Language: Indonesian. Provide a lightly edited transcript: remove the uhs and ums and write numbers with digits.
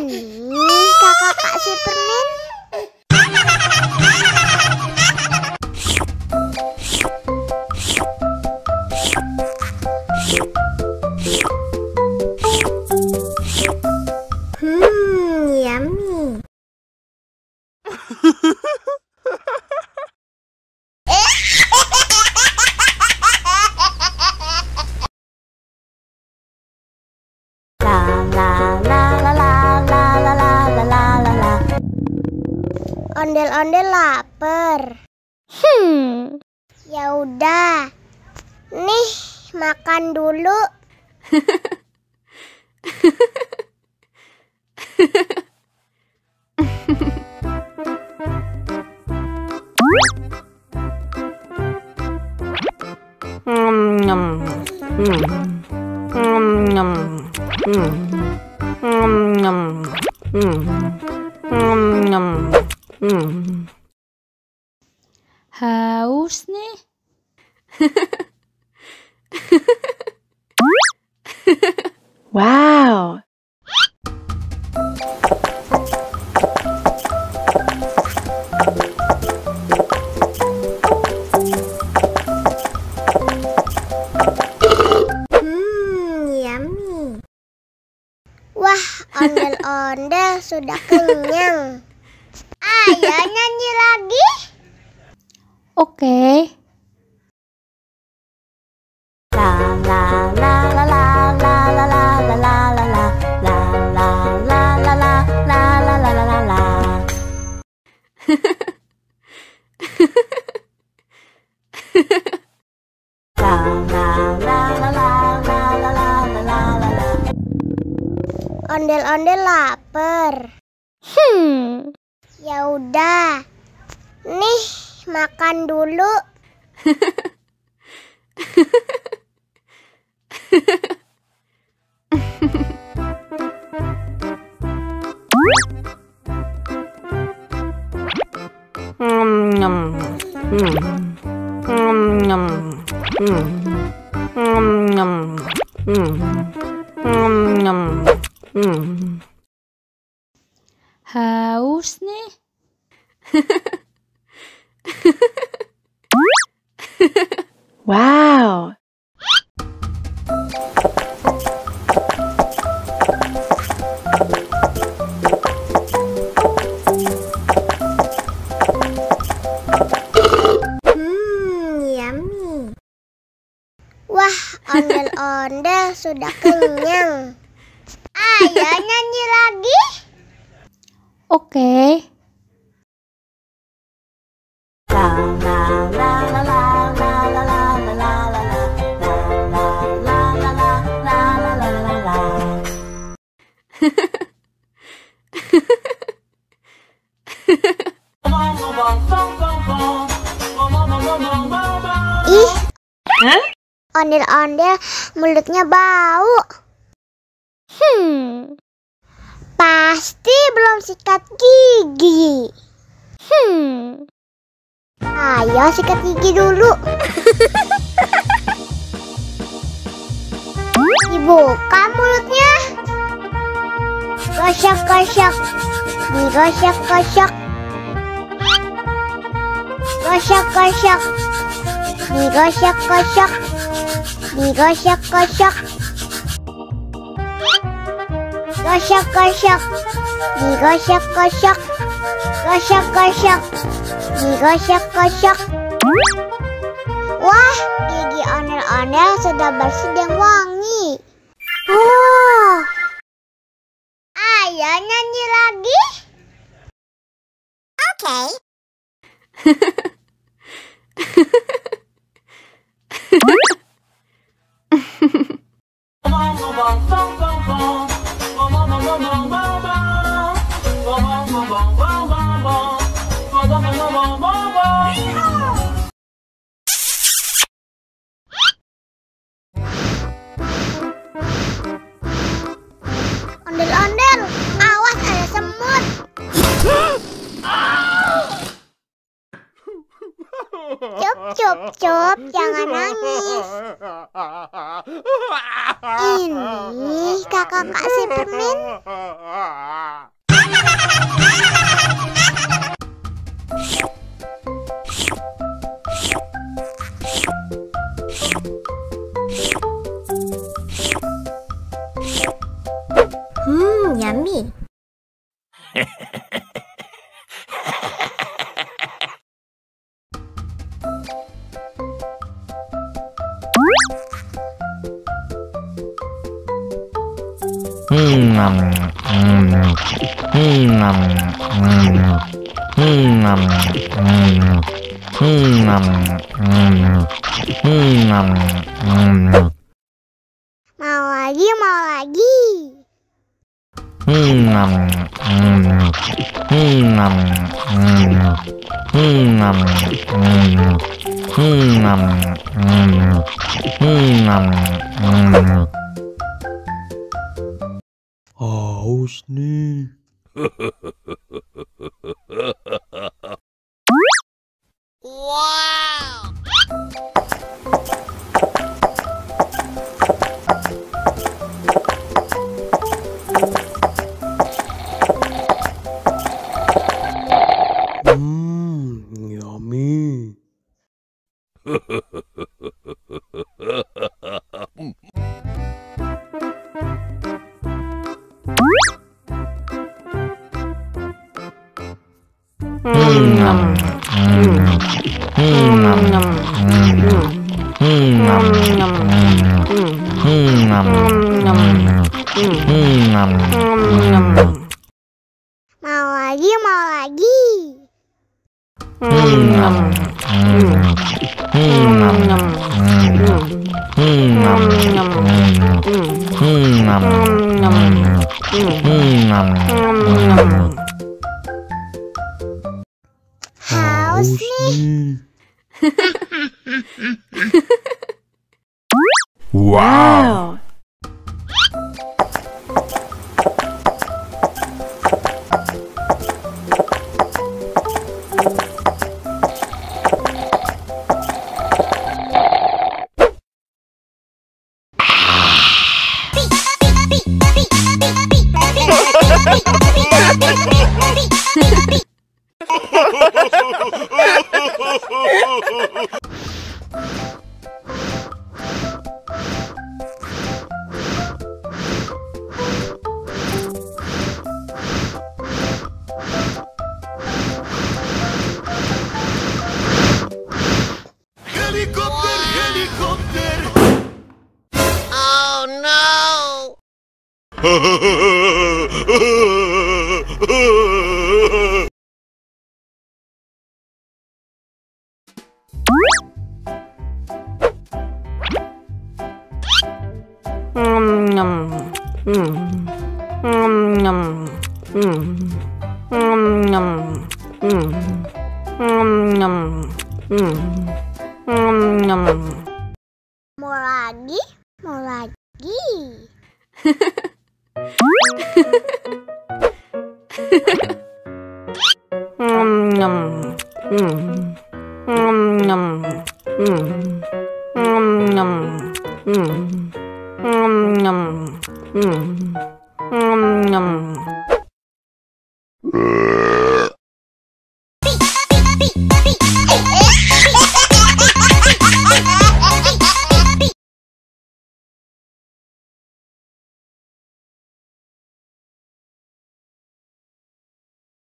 Ini kakak kasih permen. Yummy. Ondel-ondel lapar. Ya udah. Nih, makan dulu. Haus nih. Wow. Yummy. Wah, ondel-ondel sudah kenyang. Ayo nyanyi lagi. Oke. Ondel-ondel lapar. Ya udah. Nih, makan dulu. Haus nih. Wow. Yummy. Wah, ondel-ondel sudah kenyang. Ayo nyanyi lagi. Oke. Ih, ondel-ondel mulutnya bau. Pasti belum sikat gigi. Ayo sikat gigi dulu. Dibuka mulutnya. Gosok-gosok. Digosok-gosok. Gosok-gosok. Digosok-gosok. Digosok-gosok. Gosok-gosok. Digosok-gosok. Gosok-gosok. Digosok-gosok. Wah, gigi ondel-ondel sudah bersih dan wangi. Oh. Ayo nyanyi lagi. Oke. Ondel-ondel, awas ada semut. Cup, cup, cup, jangan nangis. Ini kakak kasih permen. Mau lagi, mau lagi. Haus nih. Yummy. Mau lagi, mau lagi. Haus nih. Wow. Helikopter. Oh no. Mau lagi, mau lagi.